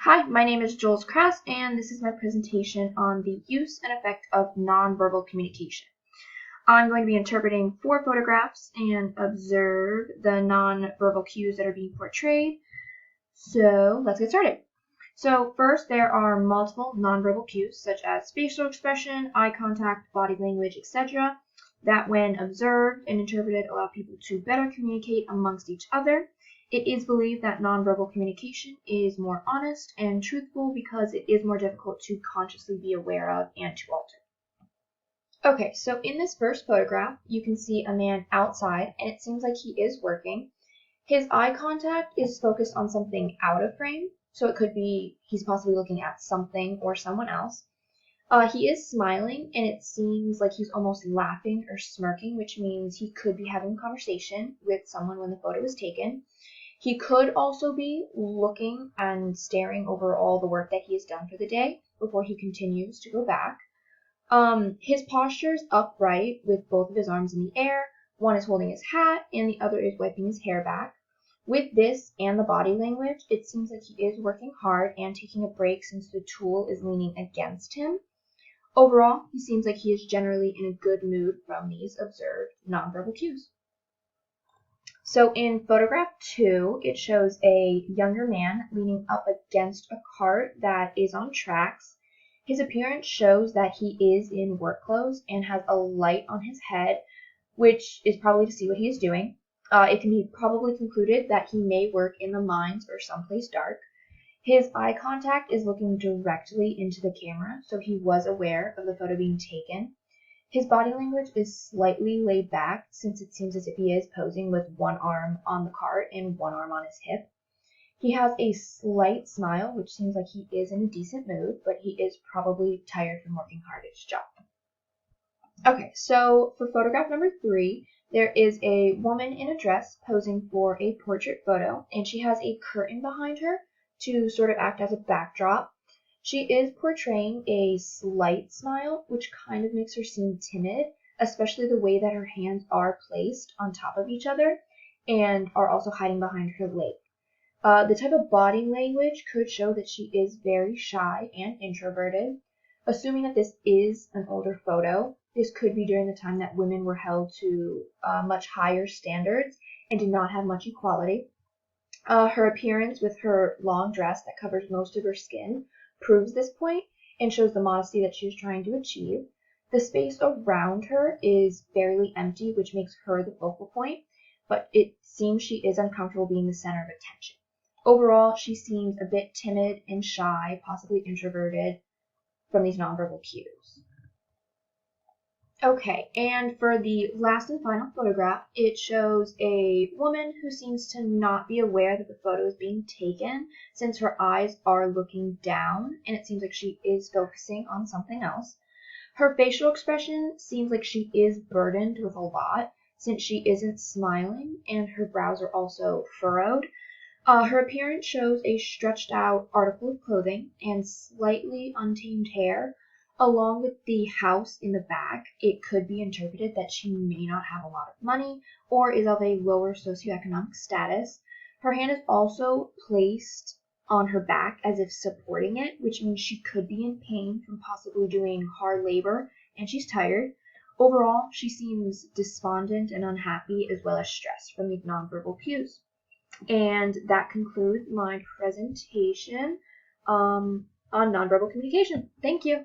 Hi, my name is Jules Krass, and this is my presentation on the use and effect of nonverbal communication. I'm going to be interpreting 4 photographs and observe the nonverbal cues that are being portrayed. So let's get started. So first, there are multiple nonverbal cues, such as facial expression, eye contact, body language, etc., that when observed and interpreted allow people to better communicate amongst each other. It is believed that nonverbal communication is more honest and truthful because it is more difficult to consciously be aware of and to alter. Okay, so in this first photograph, you can see a man outside, and it seems like he is working. His eye contact is focused on something out of frame, so it could be he's possibly looking at something or someone else. He is smiling, and it seems like he's almost laughing or smirking, which means he could be having a conversation with someone when the photo was taken. He could also be looking and staring over all the work that he has done for the day before he continues to go back. His posture is upright with both of his arms in the air. One is holding his hat and the other is wiping his hair back. With this and the body language, it seems like he is working hard and taking a break since the tool is leaning against him. Overall, he seems like he is generally in a good mood from these observed nonverbal cues. So in photograph 2, it shows a younger man leaning up against a cart that is on tracks. His appearance shows that he is in work clothes and has a light on his head, which is probably to see what he is doing. It can be probably concluded that he may work in the mines or someplace dark. His eye contact is looking directly into the camera, so he was aware of the photo being taken. His body language is slightly laid back since it seems as if he is posing with one arm on the cart and one arm on his hip. He has a slight smile, which seems like he is in a decent mood, but he is probably tired from working hard at his job. Okay, so for photograph number 3, there is a woman in a dress posing for a portrait photo, and she has a curtain behind her to sort of act as a backdrop. She is portraying a slight smile, which kind of makes her seem timid, especially the way that her hands are placed on top of each other and are also hiding behind her leg. The type of body language could show that she is very shy and introverted. Assuming that this is an older photo, this could be during the time that women were held to much higher standards and did not have much equality. Her appearance with her long dress that covers most of her skin proves this point and shows the modesty that she is trying to achieve. The space around her is fairly empty, which makes her the focal point, but it seems she is uncomfortable being the center of attention. Overall, she seems a bit timid and shy, possibly introverted from these nonverbal cues. Okay, and for the last and final photograph, it shows a woman who seems to not be aware that the photo is being taken since her eyes are looking down and it seems like she is focusing on something else. Her facial expression seems like she is burdened with a lot since she isn't smiling and her brows are also furrowed. Her appearance shows a stretched out article of clothing and slightly untamed hair. Along with the house in the back, it could be interpreted that she may not have a lot of money or is of a lower socioeconomic status. Her hand is also placed on her back as if supporting it, which means she could be in pain from possibly doing hard labor and she's tired. Overall, she seems despondent and unhappy as well as stressed from these nonverbal cues. And that concludes my presentation on nonverbal communication. Thank you.